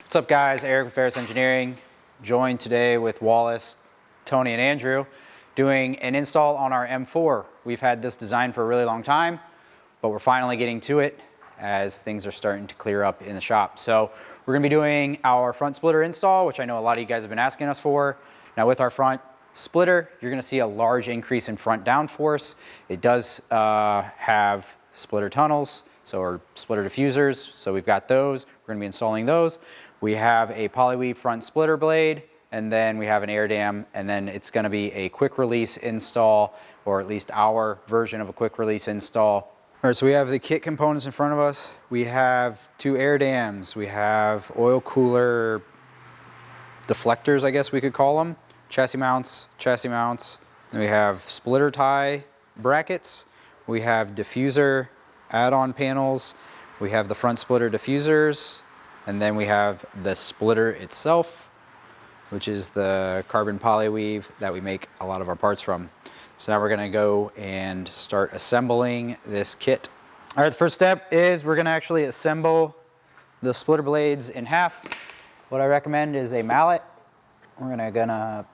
What's up guys, Eric with Ferris Engineering, joined today with Wallace, Tony and Andrew doing an install on our M4. We've had this design for a really long time, but we're finally getting to it as things are starting to clear up in the shop. So we're gonna be doing our front splitter install, which I know a lot of you guys have been asking us for. Now with our front splitter, you're gonna see a large increase in front downforce. It does have splitter tunnels, or splitter diffusers, so we've got those. We're gonna be installing those. We have a polyweave front splitter blade, and then we have an air dam, and then it's gonna be a quick release install, or at least our version of a quick release install. All right, so we have the kit components in front of us. We have 2 air dams. We have oil cooler deflectors, I guess we could call them. Chassis mounts. And we have splitter tie brackets. We have diffuser add-on panels. We have the front splitter diffusers. And then we have the splitter itself, which is the carbon polyweave that we make a lot of our parts from. So now we're gonna go and start assembling this kit. All right, the first step is we're gonna actually assemble the splitter blades in half. What I recommend is a mallet. We're gonna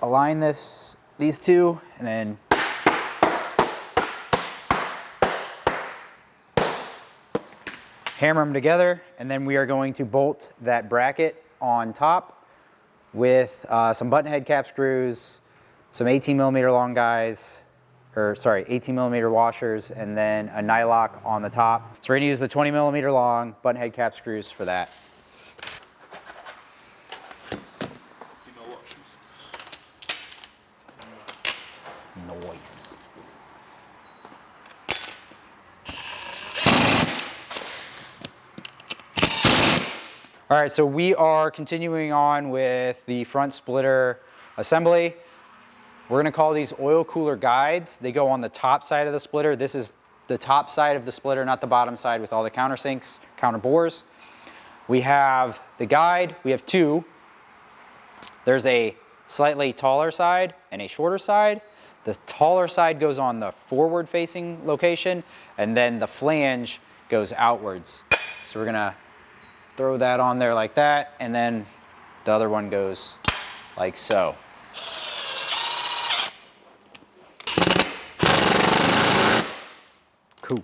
align these two, and then hammer them together, and then we are going to bolt that bracket on top with some button head cap screws, some 18mm long guys, 18mm washers, and then a nylock on the top. So we're gonna use the 20mm long button head cap screws for that. Nice. All right, so we are continuing on with the front splitter assembly. We're gonna call these oil cooler guides. They go on the top side of the splitter. This is the top side of the splitter, not the bottom side with all the countersinks, counter bores. We have the guide, we have 2. There's a slightly taller side and a shorter side. The taller side goes on the forward facing location, and then the flange goes outwards. So we're gonna throw that on there like that, and then the other one goes like so. Cool.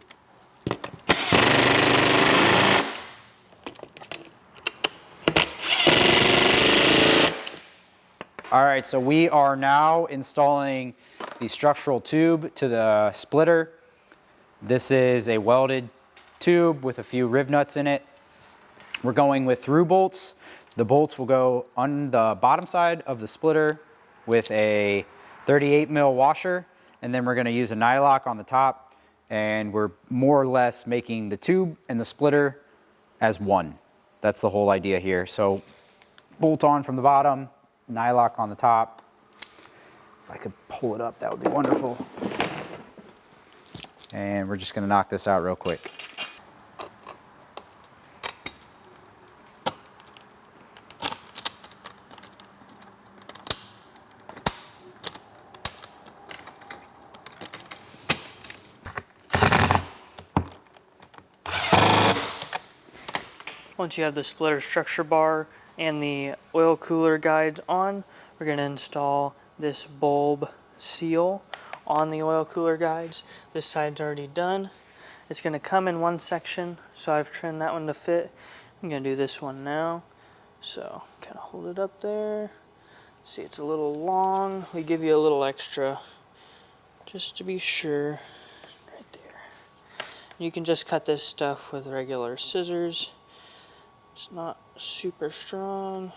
All right, so we are now installing the structural tube to the splitter. This is a welded tube with a few riv nuts in it. We're going with through bolts. The bolts will go on the bottom side of the splitter with a 38mm washer, and then we're gonna use a nylock on the top, and we're more or less making the tube and the splitter as one. That's the whole idea here. So bolt on from the bottom, nylock on the top. If I could pull it up, that would be wonderful. And we're just gonna knock this out real quick. Once you have the splitter structure bar and the oil cooler guides on, we're going to install this bulb seal on the oil cooler guides. This side's already done. It's going to come in one section, so I've trimmed that one to fit. I'm going to do this one now. So kind of hold it up there. See, it's a little long. We give you a little extra just to be sure. Right there. You can just cut this stuff with regular scissors. It's not super strong.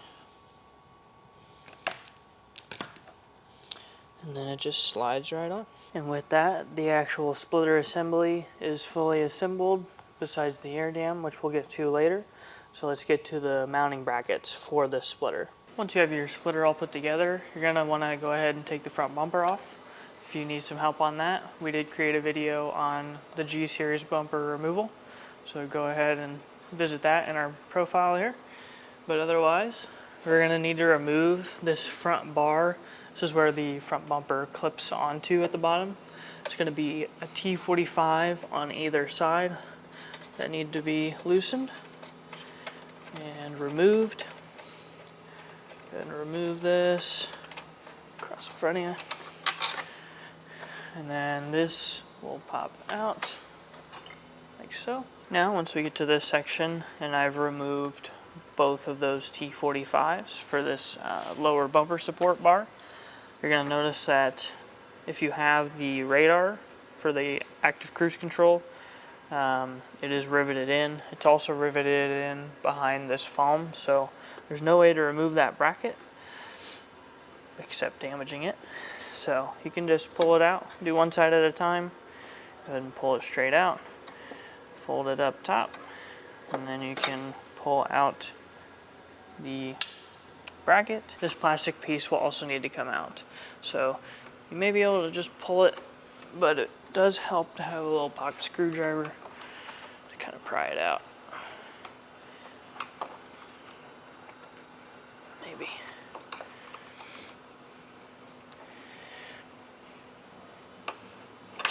And then it just slides right on. And with that, the actual splitter assembly is fully assembled, besides the air dam, which we'll get to later. So let's get to the mounting brackets for the splitter. Once you have your splitter all put together, you're gonna wanna go ahead and take the front bumper off. If you need some help on that, we did create a video on the G series bumper removal. So go ahead and visit that in our profile here. But otherwise, we're gonna need to remove this front bar. This is where the front bumper clips onto at the bottom. It's gonna be a T45 on either side that need to be loosened. and removed. Go ahead and remove this across the front of you. And then this will pop out like so. Now once we get to this section, and I've removed both of those T45s for this lower bumper support bar, you're going to notice that if you have the radar for the active cruise control, it is riveted in. It's also riveted in behind this foam, so there's no way to remove that bracket except damaging it. So you can just pull it out, do one side at a time, go ahead and pull it straight out, fold it up top, and then you can pull out the bracket. This plastic piece will also need to come out. So you may be able to just pull it, but it does help to have a little pocket screwdriver to kind of pry it out. Maybe.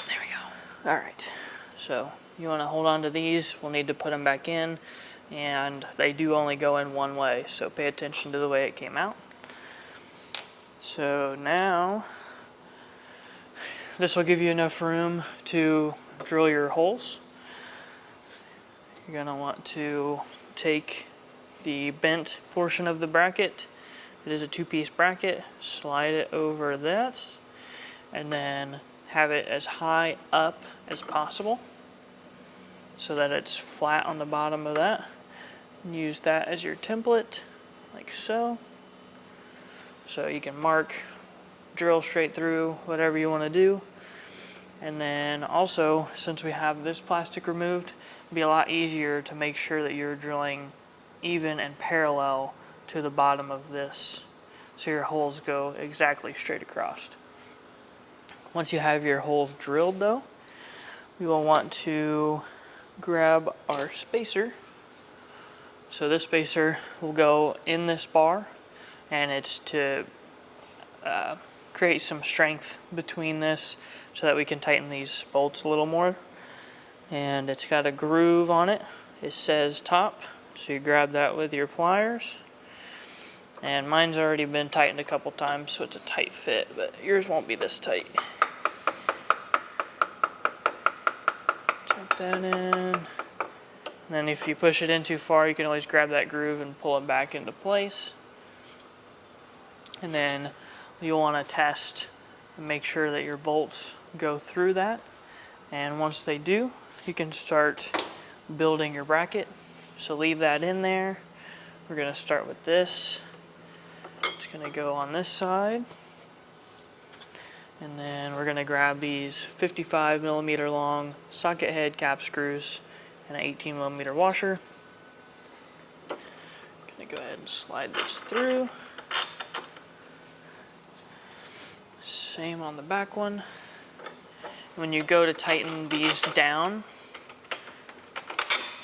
There we go. All right, so you want to hold on to these. We'll need to put them back in, and they do only go in one way, so pay attention to the way it came out. So now this will give you enough room to drill your holes. You're going to want to take the bent portion of the bracket. It is a two-piece bracket. Slide it over this, and then have it as high up as possible so that it's flat on the bottom of that. And use that as your template, like so. So you can mark, drill straight through, whatever you want to do. And then also, since we have this plastic removed, it'll be a lot easier to make sure that you're drilling even and parallel to the bottom of this, so your holes go exactly straight across. Once you have your holes drilled though, we will want to grab our spacer. So this spacer will go in this bar, and it's to create some strength between this so that we can tighten these bolts a little more. And it's got a groove on it. It says top, so you grab that with your pliers. And mine's already been tightened a couple times, so it's a tight fit, but yours won't be this tight. Tuck that in. And then if you push it in too far, you can always grab that groove and pull it back into place. And then you'll want to test and make sure that your bolts go through that. And once they do, you can start building your bracket. So leave that in there. We're going to start with this. It's going to go on this side. And then we're going to grab these 55mm long socket head cap screws and an 18mm washer. Going to go ahead and slide this through. Same on the back one. When you go to tighten these down,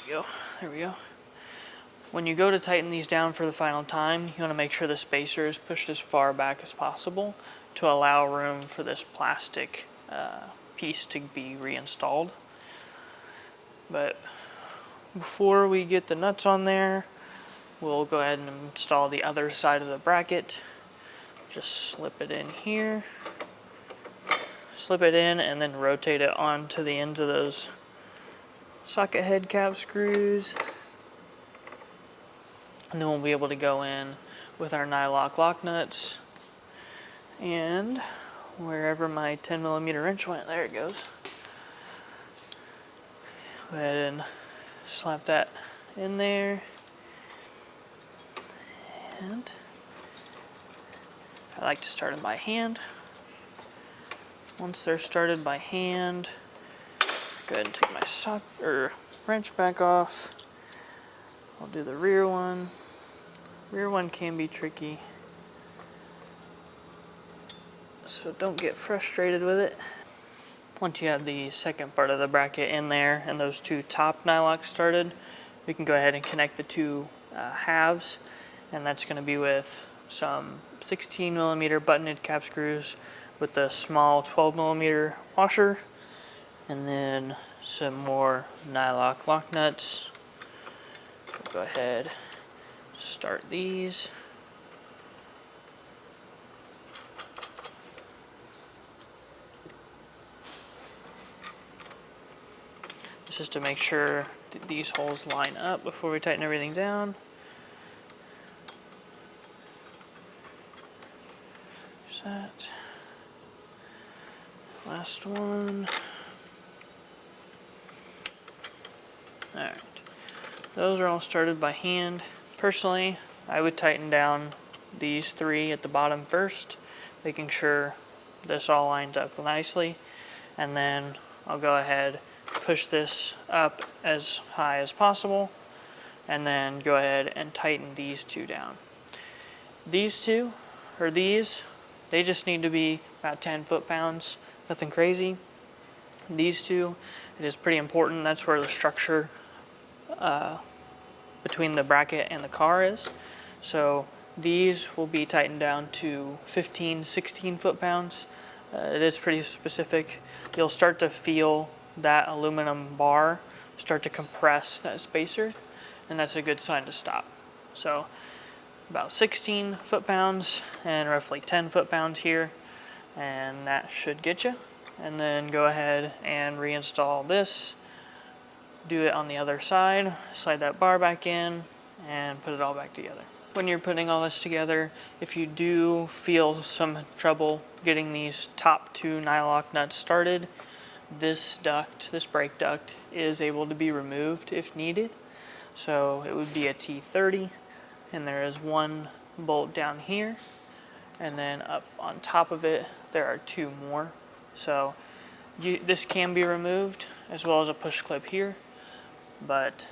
there we go. When you go to tighten these down for the final time, you want to make sure the spacer is pushed as far back as possible to allow room for this plastic piece to be reinstalled. But before we get the nuts on there, we'll go ahead and install the other side of the bracket. Just slip it in here. Slip it in and then rotate it onto the ends of those socket head cap screws. And then we'll be able to go in with our nylock lock nuts. And wherever my 10mm wrench went, there it goes. Go ahead and slap that in there. And I like to start them by hand. Once they're started by hand, go ahead and take my wrench back off. I'll do the rear one. Rear one can be tricky, so don't get frustrated with it. Once you have the second part of the bracket in there and those two top nylocks started, we can go ahead and connect the two halves, and that's going to be with some 16mm button-head cap screws with the small 12mm washer, and then some more nylock lock nuts. Go ahead start these. This is to make sure that these holes line up before we tighten everything down. There's that. Last one. Alright. Those are all started by hand. Personally, I would tighten down these three at the bottom first, making sure this all lines up nicely, and then I'll go ahead, push this up as high as possible, and then go ahead and tighten these two down. These two, or these, they just need to be about 10 foot-pounds, nothing crazy. These two, it is pretty important. That's where the structure between the bracket and the car is. So these will be tightened down to 15, 16 foot-pounds. It is pretty specific. You'll start to feel that aluminum bar start to compress that spacer, and that's a good sign to stop. So about 16 foot-pounds and roughly 10 foot-pounds here, and that should get you. And then go ahead and reinstall this. Do it on the other side, slide that bar back in, and put it all back together. When you're putting all this together, if you do feel some trouble getting these top two nylock nuts started, this duct, this brake duct, is able to be removed if needed. So it would be a T30, and there is one bolt down here, and then up on top of it there are two more. So this can be removed, as well as a push clip here, but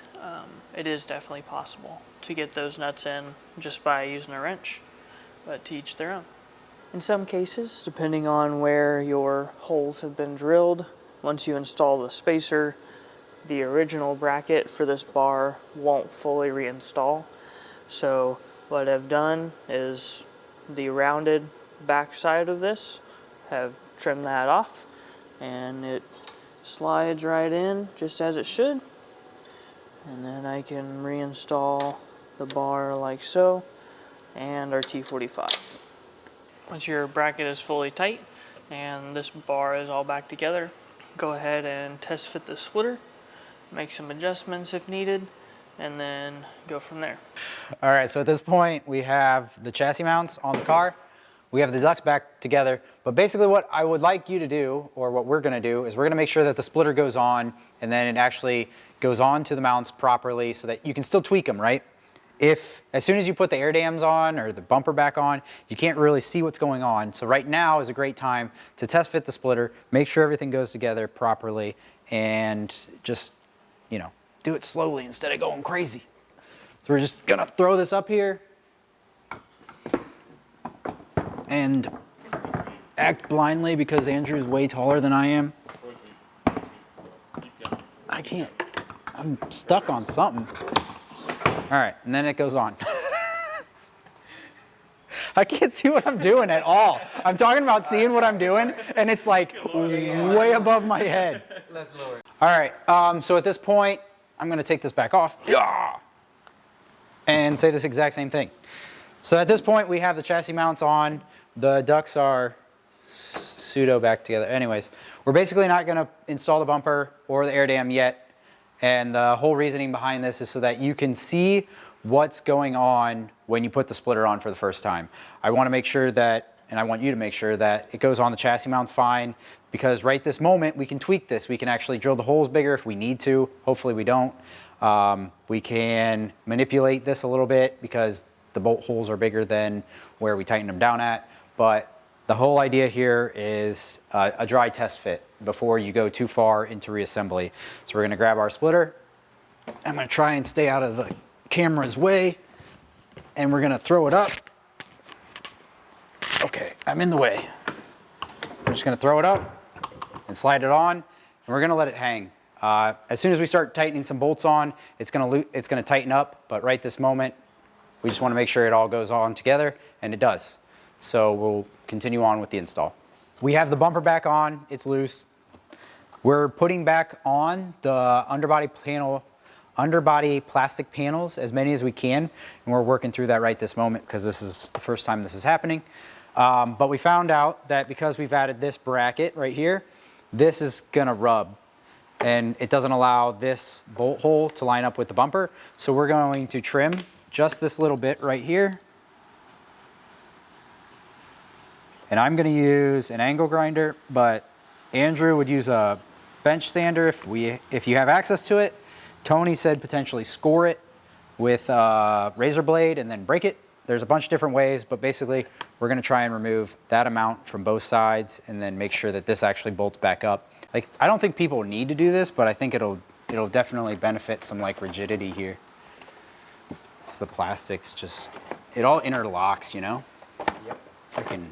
it is definitely possible to get those nuts in just by using a wrench, but to each their own. In some cases, depending on where your holes have been drilled, once you install the spacer, the original bracket for this bar won't fully reinstall. So what I've done is the rounded back side of this, have trimmed that off, and it slides right in just as it should. And then I can reinstall the bar like so, and our T45. Once your bracket is fully tight and this bar is all back together, go ahead and test fit the splitter, make some adjustments if needed, and then go from there. All right, so at this point we have the chassis mounts on the car. We have the ducts back together, but basically what I would like you to do, or what we're gonna do, is we're gonna make sure that the splitter goes on and then it actually goes on to the mounts properly so that you can still tweak them, right? If, as soon as you put the air dams on or the bumper back on, you can't really see what's going on. So right now is a great time to test fit the splitter, make sure everything goes together properly, and just, you know, do it slowly instead of going crazy. So we're just gonna throw this up here and act blindly because Andrew's way taller than I am. I can't. I'm stuck on something. All right, and then it goes on. I can't see what I'm doing at all. I'm talking about seeing what I'm doing, and it's like way above my head. Let's lower. All right, so at this point, I'm gonna take this back off. Yeah! And say this exact same thing. So at this point, we have the chassis mounts on. The ducts are pseudo back together. Anyways, we're basically not gonna install the bumper or the air dam yet. And the whole reasoning behind this is so that you can see what's going on when you put the splitter on for the first time. I want to make sure that, and I want you to make sure that it goes on the chassis mounts fine, because right this moment we can tweak this. We can actually drill the holes bigger if we need to. Hopefully we don't. We can manipulate this a little bit because the bolt holes are bigger than where we tighten them down at. But the whole idea here is a dry test fit before you go too far into reassembly. So we're gonna grab our splitter. I'm gonna try and stay out of the camera's way, and we're gonna throw it up. Okay, I'm in the way. We're just gonna throw it up and slide it on, and we're gonna let it hang. As soon as we start tightening some bolts on, it's gonna tighten up, but right this moment, we just wanna make sure it all goes on together, and it does. So we'll continue on with the install. We have the bumper back on, it's loose. We're putting back on the underbody panel underbody plastic panels, as many as we can, and we're working through that right this moment because this is the first time this is happening. But we found out that because we've added this bracket right here, this is gonna rub, and it doesn't allow this bolt hole to line up with the bumper. So we're going to trim just this little bit right here. And I'm gonna use an angle grinder, but Andrew would use a bench sander if you have access to it. Tony said potentially score it with a razor blade and then break it. There's a bunch of different ways, but basically we're gonna try and remove that amount from both sides and then make sure that this actually bolts back up. Like, I don't think people need to do this, but I think it'll definitely benefit some like rigidity here. It's the plastics just, it all interlocks, you know? Yep. Freaking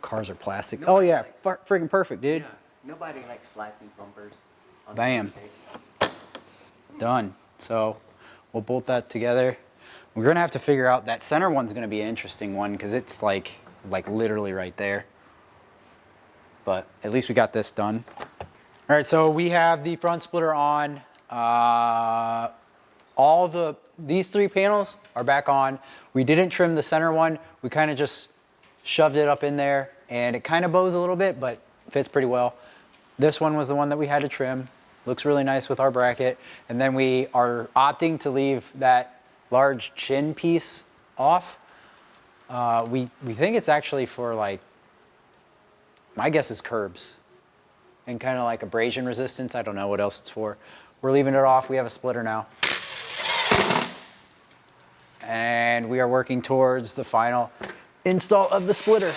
cars are plastic. Oh yeah, freaking perfect, dude. Yeah. Nobody likes flappy bumpers. On Bam. the Done. So we'll bolt that together. We're gonna have to figure out, that center one's gonna be an interesting one because it's like literally right there. But at least we got this done. All right, so we have the front splitter on. These three panels are back on. We didn't trim the center one. We kind of just shoved it up in there, and it kind of bows a little bit, but fits pretty well. This one was the one that we had to trim. Looks really nice with our bracket. And then we are opting to leave that large chin piece off. We think it's actually for, like, my guess is curbs and kind of like abrasion resistance. I don't know what else it's for. We're leaving it off. We have a splitter now. And we are working towards the final install of the splitter.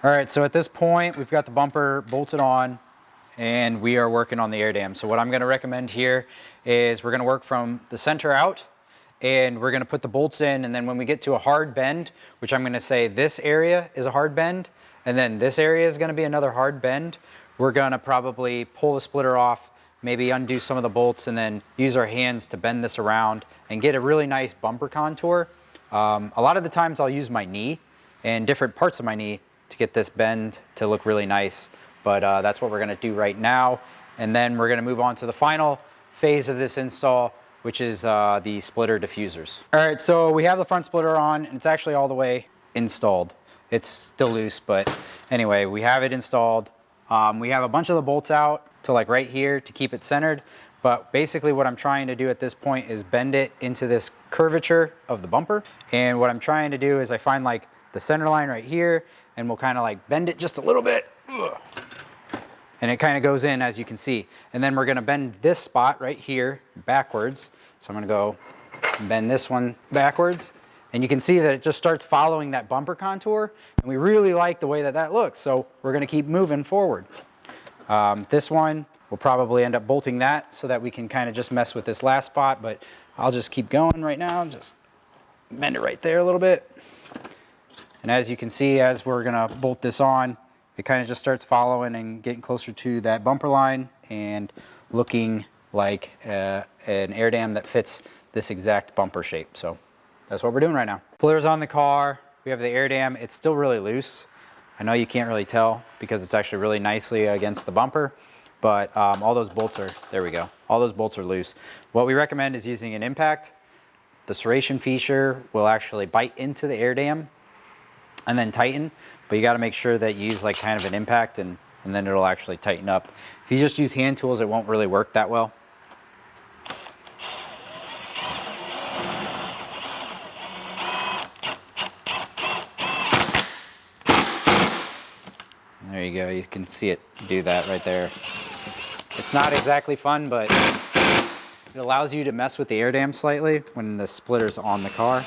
All right, so at this point, we've got the bumper bolted on and we are working on the air dam. So what I'm gonna recommend here is we're gonna work from the center out, and we're gonna put the bolts in, and then when we get to a hard bend, which I'm gonna say this area is a hard bend, and then this area is gonna be another hard bend, we're gonna probably pull the splitter off, maybe undo some of the bolts, and then use our hands to bend this around and get a really nice bumper contour. A lot of the times I'll use my knee and different parts of my knee to get this bend to look really nice. But that's what we're gonna do right now. And then we're gonna move on to the final phase of this install, which is the splitter diffusers. All right, so we have the front splitter on, and it's actually all the way installed. It's still loose, but anyway, we have it installed. We have a bunch of the bolts out to like right here to keep it centered. But basically what I'm trying to do at this point is bend it into this curvature of the bumper. And what I'm trying to do is I find like the center line right here, and we'll kind of like bend it just a little bit. And it kind of goes in, as you can see. And then we're gonna bend this spot right here backwards. So I'm gonna go bend this one backwards. And you can see that it just starts following that bumper contour. And we really like the way that that looks. So we're gonna keep moving forward. This one, we'll probably end up bolting that so that we can kind of just mess with this last spot, but I'll just keep going right now. Just bend it right there a little bit. And as you can see, as we're gonna bolt this on, it kind of just starts following and getting closer to that bumper line and looking like an air dam that fits this exact bumper shape. So that's what we're doing right now. Splitter's on the car. We have the air dam. It's still really loose. I know you can't really tell because it's actually really nicely against the bumper, but all those bolts are, there we go. All those bolts are loose. What we recommend is using an impact. The serration feature will actually bite into the air dam and then tighten, but you gotta make sure that you use like kind of an impact and then it'll actually tighten up. If you just use hand tools, it won't really work that well. There you go, you can see it do that right there. It's not exactly fun, but it allows you to mess with the air dam slightly when the splitter's on the car.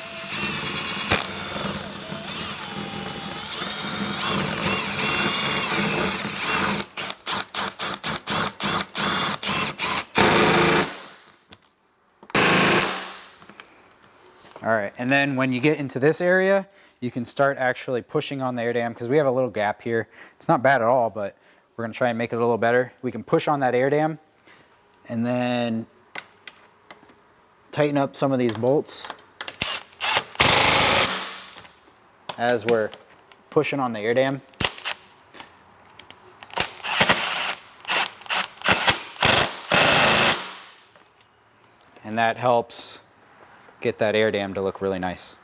All right, and then when you get into this area, you can start actually pushing on the air dam because we have a little gap here. It's not bad at all, but we're gonna try and make it a little better. We can push on that air dam and then tighten up some of these bolts as we're pushing on the air dam. and that helps get that air dam to look really nice.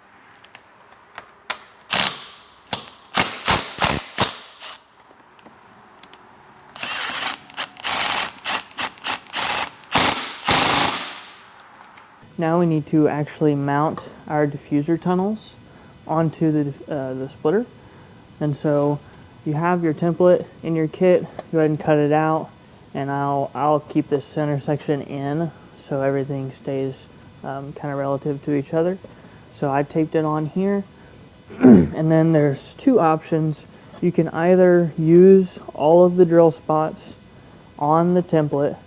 Now we need to actually mount our diffuser tunnels onto the splitter. And so you have your template in your kit, go ahead and cut it out, and I'll keep this center section in so everything stays kind of relative to each other. So I taped it on here, and then there's two options. You can either use all of the drill spots on the template.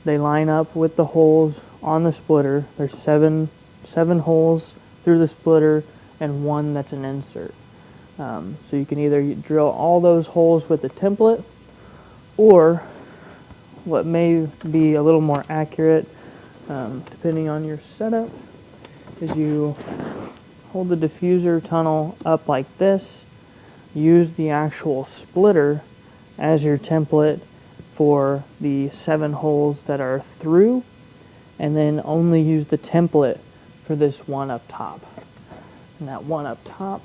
They line up with the holes on the splitter. There's seven holes through the splitter and one that's an insert. So you can either drill all those holes with the template, or what may be a little more accurate, depending on your setup, is you hold the diffuser tunnel up like this, use the actual splitter as your template for the 7 holes that are through, and then only use the template for this one up top. And that one up top,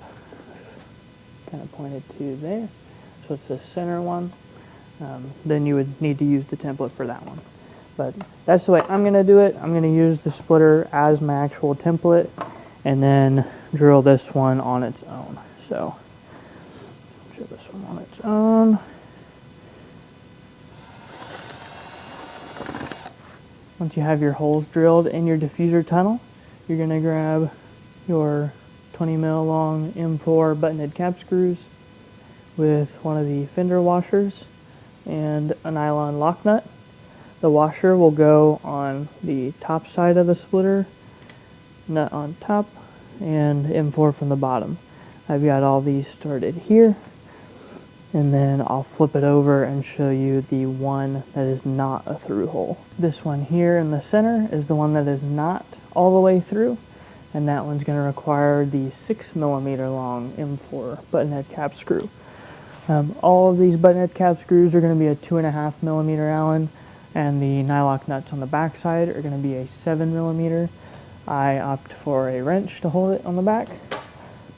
kind of pointed to there, so it's the center one. Then you would need to use the template for that one. But that's the way I'm going to do it. I'm going to use the splitter as my actual template, and then drill this one on its own. So, drill this one on its own. Once you have your holes drilled in your diffuser tunnel, you're going to grab your 20 mil long M4 button-head cap screws with one of the fender washers and a nylon lock nut. The washer will go on the top side of the splitter, nut on top, and M4 from the bottom. I've got all these started here, and then I'll flip it over and show you the one that is not a through hole. This one here in the center is the one that is not all the way through, and that one's going to require the 6mm long M4 button-head cap screw. All of these button-head cap screws are going to be a 2.5mm Allen, and the nylock nuts on the back side are going to be a 7mm. I opt for a wrench to hold it on the back.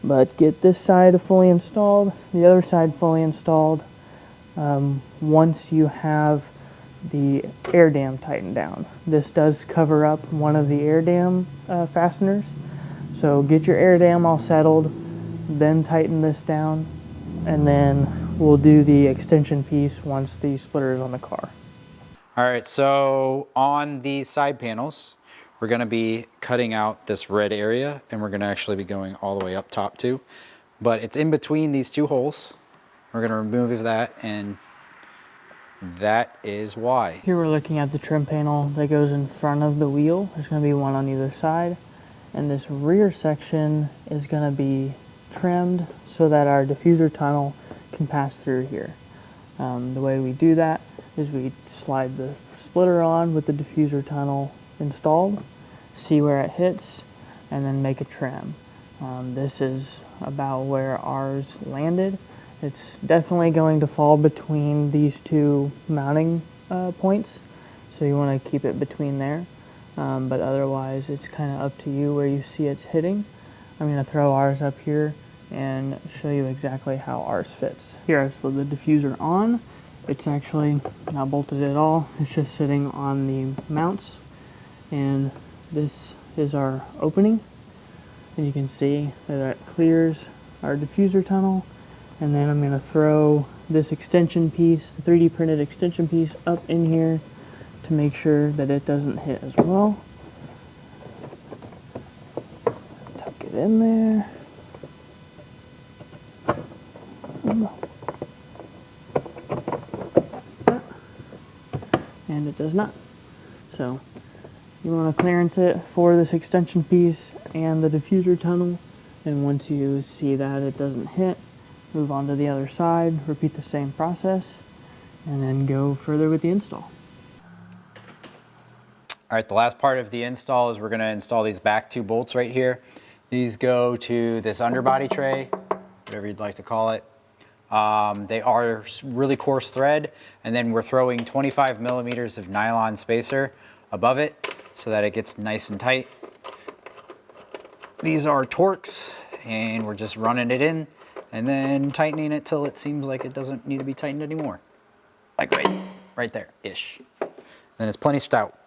But get this side fully installed, the other side fully installed, once you have the air dam tightened down. This does cover up one of the air dam fasteners. So get your air dam all settled, then tighten this down, and then we'll do the extension piece once the splitter is on the car. All right, so on these side panels, we're going to be cutting out this red area, and we're going to actually be going all the way up top too. But it's in between these two holes. We're going to remove that, and that is why. Here we're looking at the trim panel that goes in front of the wheel. There's going to be one on either side. And this rear section is going to be trimmed so that our diffuser tunnel can pass through here. The way we do that is we slide the splitter on with the diffuser tunnel installed, see where it hits, and then make a trim. This is about where ours landed. It's definitely going to fall between these two mounting points, so you want to keep it between there. But otherwise, it's kind of up to you where you see it's hitting. I'm going to throw ours up here and show you exactly how ours fits. Here I've slid the diffuser on. It's actually not bolted at all. It's just sitting on the mounts. And this is our opening. And you can see that it clears our diffuser tunnel. And then I'm going to throw this extension piece, the 3D printed extension piece, up in here to make sure that it doesn't hit as well. Tuck it in there. And it does not. So you want to clearance it for this extension piece and the diffuser tunnel, and once you see that it doesn't hit, move on to the other side, repeat the same process, and then go further with the install. All right, the last part of the install is we're going to install these back two bolts right here. These go to this underbody tray, whatever you'd like to call it. They are really coarse thread, and then we're throwing 25mm of nylon spacer above it so that it gets nice and tight. These are Torx, and we're just running it in and then tightening it till it seems like it doesn't need to be tightened anymore. Like right there-ish. Then it's plenty stout.